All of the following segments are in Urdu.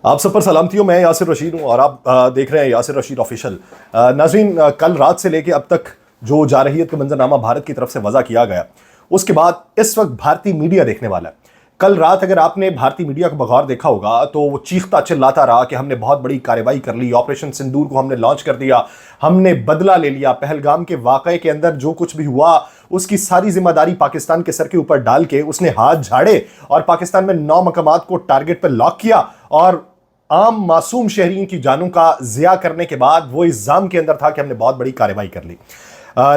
آپ سب پر سلامتی ہو. میں یاسر رشید ہوں اور آپ دیکھ رہے ہیں یاسر رشید آفیشل. ناظرین، کل رات سے لے کے اب تک جو جارحیت کا منظرنامہ بھارت کی طرف سے وضع کیا گیا، اس کے بعد اس وقت بھارتی میڈیا دیکھنے والا ہے. کل رات اگر آپ نے بھارتی میڈیا کو بغور دیکھا ہوگا تو وہ چیختا چلاتا رہا کہ ہم نے بہت بڑی کارروائی کر لی، آپریشن سندور کو ہم نے لانچ کر دیا، ہم نے بدلہ لے لیا، پہلگام کے واقعے کے اندر جو کچھ بھی ہوا اس کی ساری ذمہ داری پاکستان کے سر کے اوپر ڈال کے اس نے ہاتھ جھاڑے اور پاکستان میں 9 مقامات کو ٹارگٹ پر لاک کیا اور عام معصوم شہریوں کی جانوں کا ضیاع کرنے کے بعد وہ الزام کے اندر تھا کہ ہم نے بہت بڑی کارروائی کر لی.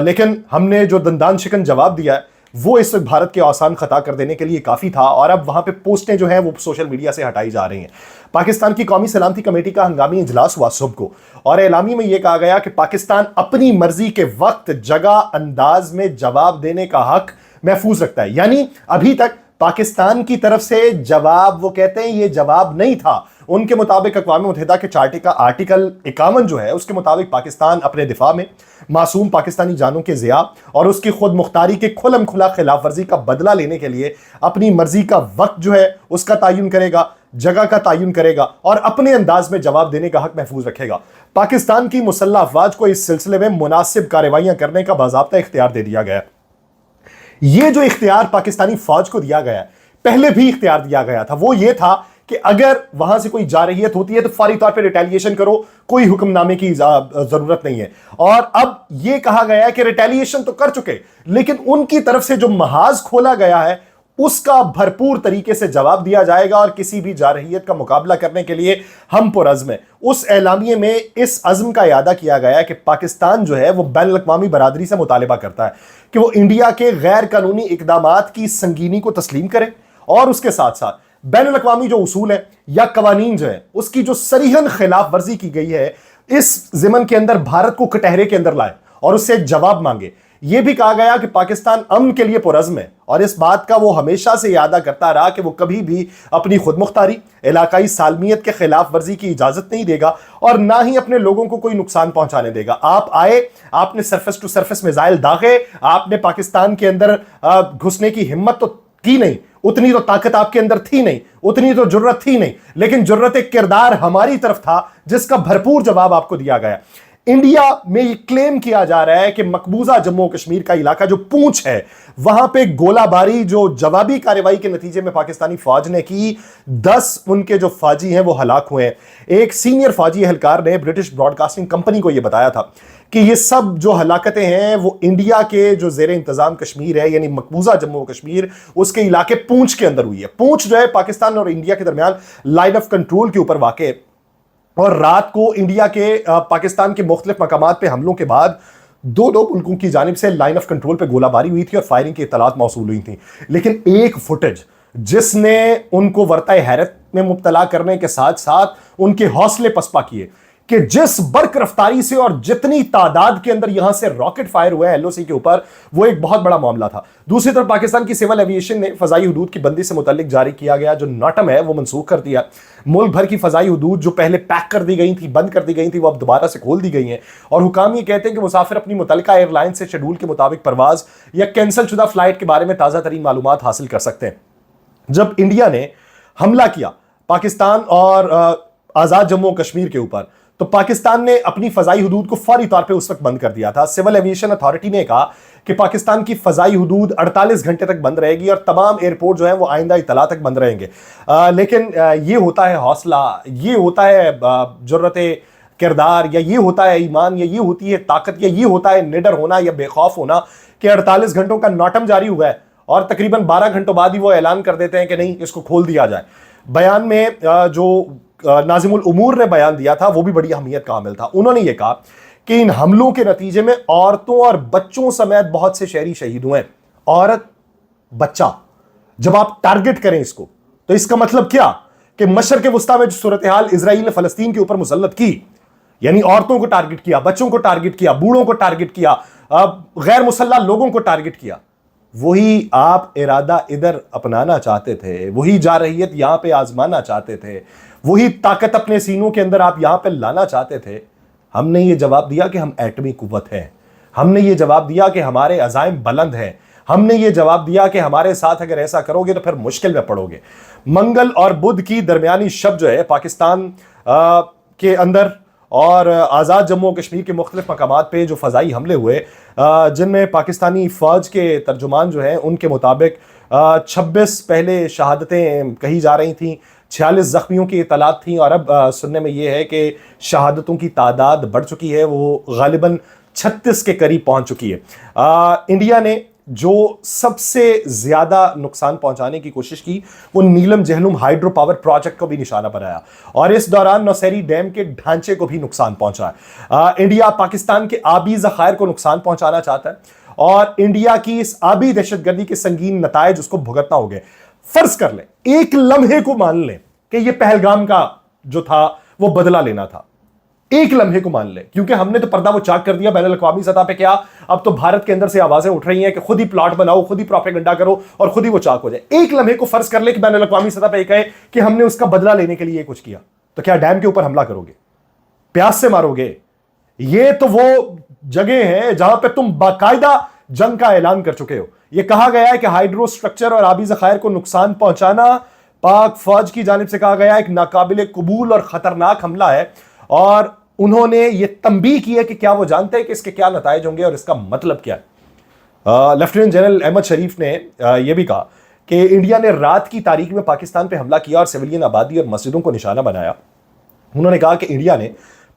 لیکن ہم نے جو دندان شکن جواب دیا ہے وہ اس وقت بھارت کے آسان خطا کر دینے کے لیے کافی تھا، اور اب وہاں پہ پوسٹیں جو ہیں وہ سوشل میڈیا سے ہٹائی جا رہی ہیں. پاکستان کی قومی سلامتی کمیٹی کا ہنگامی اجلاس ہوا صبح کو، اور اعلامیے میں یہ کہا گیا کہ پاکستان اپنی مرضی کے وقت، جگہ، انداز میں جواب دینے کا حق محفوظ رکھتا ہے. یعنی ابھی تک پاکستان کی طرف سے جواب، وہ کہتے ہیں یہ جواب نہیں تھا. ان کے مطابق اقوام متحدہ کے چارٹر کا آرٹیکل 51 جو ہے اس کے مطابق پاکستان اپنے دفاع میں معصوم پاکستانی جانوں کے ضیاع اور اس کی خود مختاری کے کھلم کھلا خلاف ورزی کا بدلہ لینے کے لیے اپنی مرضی کا وقت جو ہے اس کا تعین کرے گا، جگہ کا تعین کرے گا اور اپنے انداز میں جواب دینے کا حق محفوظ رکھے گا. پاکستان کی مسلح افواج کو اس سلسلے میں مناسب کارروائیاں کرنے کا باضابطہ اختیار دے دیا گیا. یہ جو اختیار پاکستانی فوج کو دیا گیا ہے، پہلے بھی اختیار دیا گیا تھا. وہ یہ تھا کہ اگر وہاں سے کوئی جارحیت ہوتی ہے تو فوری طور پہ ریٹیلیشن کرو، کوئی حکم نامے کی ضرورت نہیں ہے. اور اب یہ کہا گیا ہے کہ ریٹیلیشن تو کر چکے، لیکن ان کی طرف سے جو محاذ کھولا گیا ہے اس کا بھرپور طریقے سے جواب دیا جائے گا، اور کسی بھی جارحیت کا مقابلہ کرنے کے لیے ہم پرعزم ہیں. اس اعلامیے میں اس عزم کا اعادہ کیا گیا ہے کہ پاکستان جو ہے وہ بین الاقوامی برادری سے مطالبہ کرتا ہے کہ وہ انڈیا کے غیر قانونی اقدامات کی سنگینی کو تسلیم کرے، اور اس کے ساتھ ساتھ بین الاقوامی جو اصول ہیں یا قوانین جو ہیں اس کی جو صریحاً خلاف ورزی کی گئی ہے اس ضمن کے اندر بھارت کو کٹہرے کے اندر لائے اور اس سے ایک جواب مانگے. یہ بھی کہا گیا کہ پاکستان امن کے لیے پرعزم ہے، اور اس بات کا وہ ہمیشہ سے اعادہ کرتا رہا کہ وہ کبھی بھی اپنی خود مختاری، علاقائی سالمیت کے خلاف ورزی کی اجازت نہیں دے گا اور نہ ہی اپنے لوگوں کو کوئی نقصان پہنچانے دے گا. آپ آئے، آپ نے سرفس ٹو سرفس میزائل داغے، آپ نے پاکستان کے اندر گھسنے کی ہمت تو کی نہیں، اتنی تو طاقت آپ کے اندر تھی نہیں، اتنی تو جرت تھی نہیں، لیکن جرت کردار ہماری طرف تھا جس کا بھرپور جواب آپ کو دیا گیا. انڈیا میں یہ کلیم کیا جا رہا ہے کہ مقبوضہ جموں و کشمیر کا علاقہ جو پونچھ ہے وہاں پہ گولہ باری جو جوابی کارروائی کے نتیجے میں پاکستانی فوج نے کی، 10 ان کے جو فوجی ہیں وہ ہلاک ہوئے ہیں. ایک سینئر فوجی اہلکار نے برٹش براڈ کاسٹنگ کمپنی کو یہ بتایا تھا کہ یہ سب جو ہلاکتیں ہیں وہ انڈیا کے جو زیر انتظام کشمیر ہے، یعنی مقبوضہ جموں و کشمیر، اس کے علاقے پونچھ کے اندر ہوئی ہے. پونچھ جو ہے پاکستان اور انڈیا کے درمیان لائن آف کنٹرول کے اوپر واقع ہے، اور رات کو انڈیا کے پاکستان کے مختلف مقامات پہ حملوں کے بعد دو ملکوں کی جانب سے لائن آف کنٹرول پہ گولہ باری ہوئی تھی اور فائرنگ کی اطلاعات موصول ہوئی تھیں. لیکن ایک فوٹیج جس نے ان کو ورطہ حیرت میں مبتلا کرنے کے ساتھ ساتھ ان کے حوصلے پسپا کیے کہ جس برق رفتاری سے اور جتنی تعداد کے اندر یہاں سے راکٹ فائر ہوئے ایل او سی کے اوپر، وہ ایک بہت بڑا معاملہ تھا. دوسری طرف پاکستان کی سول ایویشن نے فضائی حدود کی بندی سے متعلق جاری کیا گیا جو ناٹم ہے وہ منسوخ کر دیا. ملک بھر کی فضائی حدود جو پہلے پیک کر دی گئی تھی، بند کر دی گئی تھی، وہ اب دوبارہ سے کھول دی گئی ہیں، اور حکام یہ کہتے ہیں کہ مسافر اپنی متعلقہ ایئر لائن سے شیڈول کے مطابق پرواز یا کینسل شدہ فلائٹ کے بارے میں تازہ ترین معلومات حاصل کر سکتے ہیں. جب انڈیا نے حملہ کیا پاکستان اور آزاد جموں و کشمیر کے اوپر تو پاکستان نے اپنی فضائی حدود کو فوری طور پہ اس وقت بند کر دیا تھا. سول ایویشن اتھارٹی نے کہا کہ پاکستان کی فضائی حدود 48 گھنٹے تک بند رہے گی اور تمام ایئرپورٹ جو ہیں وہ آئندہ اطلاع تک بند رہیں گے. لیکن یہ ہوتا ہے حوصلہ، یہ ہوتا ہے جرت کردار، یا یہ ہوتا ہے ایمان، یا یہ ہوتی ہے طاقت، یا یہ ہوتا ہے نڈر ہونا یا بے خوف ہونا کہ 48 گھنٹوں کا ناٹم جاری ہوا ہے اور تقریباً 12 گھنٹوں بعد ہی وہ اعلان کر دیتے ہیں کہ نہیں، اس کو کھول دیا جائے. بیان میں جو ناظم الامور نے بیان دیا تھا وہ بھی بڑی اہمیت کا حامل تھا. انہوں نے یہ کہا کہ ان حملوں کے نتیجے میں عورتوں اور بچوں سمیت بہت سے شہری شہید ہوئے ہیں. عورت، بچہ، جب آپ ٹارگٹ کریں اس کو تو اس کا مطلب کیا کہ مشرق وسطیٰ میں جو صورتحال اسرائیل نے فلسطین کے اوپر مسلط کی، یعنی عورتوں کو ٹارگٹ کیا، بچوں کو ٹارگٹ کیا، بوڑھوں کو ٹارگٹ کیا، غیر مسلح لوگوں کو ٹارگٹ کیا، وہی آپ ارادہ ادھر اپنانا چاہتے تھے، وہی جارحیت یہاں پہ آزمانا چاہتے تھے، وہی طاقت اپنے سینوں کے اندر آپ یہاں پہ لانا چاہتے تھے. ہم نے یہ جواب دیا کہ ہم ایٹمی قوت ہیں، ہم نے یہ جواب دیا کہ ہمارے عزائم بلند ہیں، ہم نے یہ جواب دیا کہ ہمارے ساتھ اگر ایسا کرو گے تو پھر مشکل میں پڑو گے۔ منگل اور بدھ کی درمیانی شب جو ہے پاکستان کے اندر اور آزاد جموں و کشمیر کے مختلف مقامات پہ جو فضائی حملے ہوئے، جن میں پاکستانی فوج کے ترجمان جو ہیں ان کے مطابق 26 پہلے شہادتیں کہی جا رہی تھیں، 46 زخمیوں کی اطلاعات تھیں، اور اب سننے میں یہ ہے کہ شہادتوں کی تعداد بڑھ چکی ہے، وہ غالباً 36 کے قریب پہنچ چکی ہے۔ انڈیا نے جو سب سے زیادہ نقصان پہنچانے کی کوشش کی وہ نیلم جہلم ہائیڈرو پاور پروجیکٹ کو بھی نشانہ بنایا، اور اس دوران نوسیری ڈیم کے ڈھانچے کو بھی نقصان پہنچا ہے۔ انڈیا پاکستان کے آبی ذخائر کو نقصان پہنچانا چاہتا ہے، اور انڈیا کی اس آبی دہشت گردی کے سنگین نتائج اس کو بھگتنا ہو گئے۔ فرض کر لیں، ایک لمحے کو مان لیں کہ یہ پہلگام کا جو تھا وہ بدلہ لینا تھا، ایک لمحے کو مان لیں، کیونکہ ہم نے تو پردہ وہ چاک کر دیا بین الاقوامی سطح پہ، کیا اب تو بھارت کے اندر سے آوازیں اٹھ رہی ہیں کہ خود ہی پلاٹ بناؤ، خود ہی پروپیگنڈا کرو اور خود ہی وہ چاک ہو جائے۔ ایک لمحے کو فرض کر لیں کہ بین الاقوامی سطح پہ یہ کہے کہ ہم نے اس کا بدلہ لینے کے لیے کچھ کیا، تو کیا ڈیم کے اوپر حملہ کرو گے؟ پیاس سے مارو گے؟ یہ تو وہ جگہ ہیں جہاں پہ تم باقاعدہ جنگ کا اعلان کر چکے ہو۔ یہ کہا گیا ہے کہ ہائیڈرو سٹرکچر اور آبی ذخائر کو نقصان پہنچانا پاک فوج کی جانب سے کہا گیا ایک ناقابل قبول اور خطرناک حملہ ہے، اور انہوں نے یہ تنبیہ کی ہے کہ کیا وہ جانتے ہیں کہ اس کے کیا نتائج ہوں گے اور اس کا مطلب کیا ہے۔ لیفٹیننٹ جنرل احمد شریف نے یہ بھی کہا کہ انڈیا نے رات کی تاریخ میں پاکستان پہ حملہ کیا اور سویلین آبادی اور مسجدوں کو نشانہ بنایا۔ انہوں نے کہا کہ انڈیا نے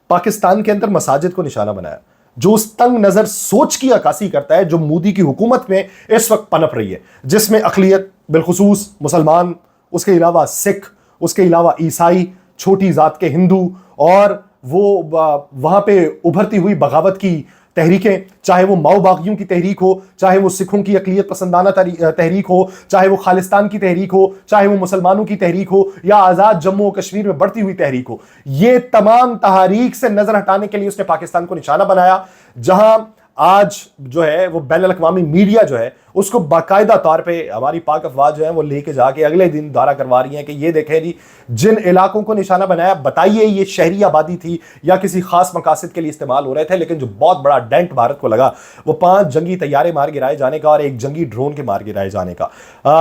پاکستان کے اندر مساجد کو نشانہ بنایا، جو اس تنگ نظر سوچ کی عکاسی کرتا ہے جو مودی کی حکومت میں اس وقت پنپ رہی ہے، جس میں اقلیت بالخصوص مسلمان، اس کے علاوہ سکھ، اس کے علاوہ عیسائی، چھوٹی ذات کے ہندو، اور وہ وہاں پہ ابھرتی ہوئی بغاوت کی تحریکیں، چاہے وہ ماؤ باغیوں کی تحریک ہو، چاہے وہ سکھوں کی اقلیت پسندانہ تحریک ہو، چاہے وہ خالصتان کی تحریک ہو، چاہے وہ مسلمانوں کی تحریک ہو، یا آزاد جموں و کشمیر میں بڑھتی ہوئی تحریک ہو، یہ تمام تحاریک سے نظر ہٹانے کے لیے اس نے پاکستان کو نشانہ بنایا، جہاں آج جو ہے وہ بین الاقوامی میڈیا جو ہے اس کو باقاعدہ طور پہ ہماری پاک افواج جو ہیں وہ لے کے جا کے اگلے دن دورہ کروا رہی ہیں کہ یہ دیکھیں جی جن علاقوں کو نشانہ بنایا، بتائیے یہ شہری آبادی تھی یا کسی خاص مقاصد کے لیے استعمال ہو رہے تھے، لیکن جو بہت بڑا ڈینٹ بھارت کو لگا وہ 5 جنگی طیارے مار گرائے جانے کا اور 1 جنگی ڈرون کے مار گرائے جانے کا۔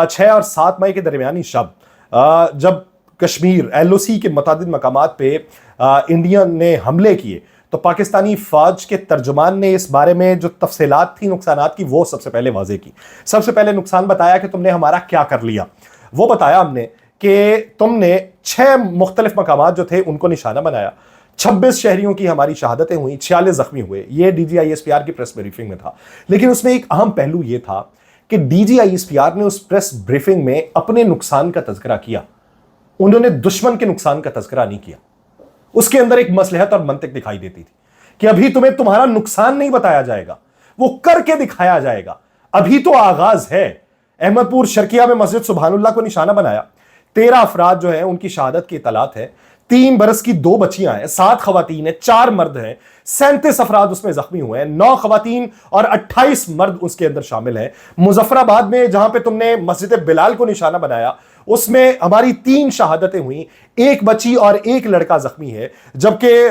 6 اور 7 مئی کے درمیانی شب جب کشمیر LOC کے متعدد مقامات پہ انڈیا نے حملے کیے تو پاکستانی فوج کے ترجمان نے اس بارے میں جو تفصیلات تھی نقصانات کی وہ سب سے پہلے واضح کی۔ سب سے پہلے نقصان بتایا کہ تم نے ہمارا کیا کر لیا، وہ بتایا ہم نے کہ تم نے 6 مختلف مقامات جو تھے ان کو نشانہ بنایا، 26 شہریوں کی ہماری شہادتیں ہوئیں، 46 زخمی ہوئے، یہ DGISPR کی پریس بریفنگ میں تھا۔ لیکن اس میں ایک اہم پہلو یہ تھا کہ DGISPR نے اس پریس بریفنگ میں اپنے نقصان کا تذکرہ کیا، انہوں نے دشمن کے نقصان کا تذکرہ نہیں کیا۔ اس کے اندر ایک مصلحت اور منطق دکھائی دیتی تھی کہ ابھی تمہیں تمہارا نقصان نہیں بتایا جائے گا، وہ کر کے دکھایا جائے گا، ابھی تو آغاز ہے۔ احمد پور شرقیہ میں مسجد سبحان اللہ کو نشانہ بنایا، 13 افراد جو ہیں ان کی شہادت کی اطلاعات ہے، 3 برس کی 2 بچیاں ہیں، 7 خواتین ہیں، 4 مرد ہیں، 37 افراد اس میں زخمی ہوئے ہیں، 9 خواتین اور 28 مرد اس کے اندر شامل ہیں۔ مظفر آباد میں جہاں پہ تم نے مسجد بلال کو نشانہ بنایا اس میں ہماری 3 شہادتیں ہوئیں، 1 بچی اور 1 لڑکا زخمی ہے، جبکہ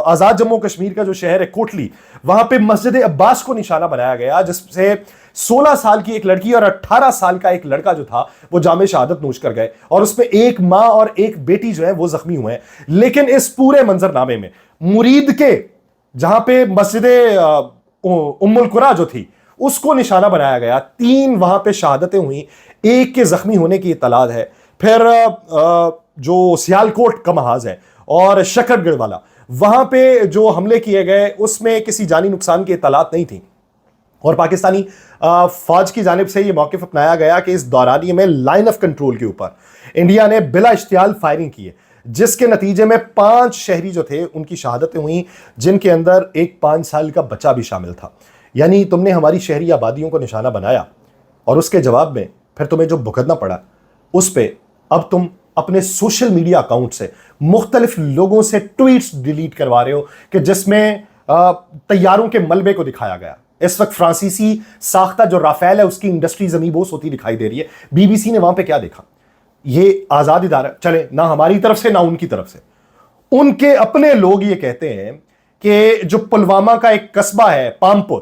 آزاد جموں کشمیر کا جو شہر ہے کوٹلی وہاں پہ مسجد عباس کو نشانہ بنایا گیا، جس سے 16 سال کی ایک لڑکی اور 18 سال کا ایک لڑکا جو تھا وہ جامع شہادت نوش کر گئے، اور اس میں 1 ماں اور 1 بیٹی جو ہے وہ زخمی ہوئے ہیں۔ لیکن اس پورے منظرنامے میں مرید کے جہاں پہ مسجد ام القرا جو تھی اس کو نشانہ بنایا گیا، 3 وہاں پہ شہادتیں ہوئیں، 1 کے زخمی ہونے کی اطلاع ہے۔ پھر جو سیالکوٹ کا محاذ ہے اور شکر گڑھ والا وہاں پہ جو حملے کیے گئے اس میں کسی جانی نقصان کی اطلاعات نہیں تھیں، اور پاکستانی فوج کی جانب سے یہ موقف اپنایا گیا کہ اس دورانیے میں لائن آف کنٹرول کے اوپر انڈیا نے بلا اشتعال فائرنگ کی ہے، جس کے نتیجے میں 5 شہری جو تھے ان کی شہادتیں ہوئیں، جن کے اندر ایک 5 سال کا بچہ بھی شامل تھا۔ یعنی تم نے ہماری شہری آبادیوں کو نشانہ بنایا اور اس کے جواب میں پھر تمہیں جو بھگتنا پڑا اس پہ اب تم اپنے سوشل میڈیا اکاؤنٹ سے مختلف لوگوں سے ٹویٹس ڈیلیٹ کروا رہے ہو کہ جس میں طیاروں کے ملبے کو دکھایا گیا۔ اس وقت فرانسیسی ساختہ جو رافیل ہے اس کی انڈسٹری زمین بوس ہوتی دکھائی دے رہی ہے۔ BBC نے وہاں پہ کیا دیکھا؟ یہ آزاد ادارہ چلے نہ ہماری طرف سے نہ ان کی طرف سے، ان کے اپنے لوگ یہ کہتے ہیں کہ جو پلوامہ کا ایک قصبہ ہے پامپور،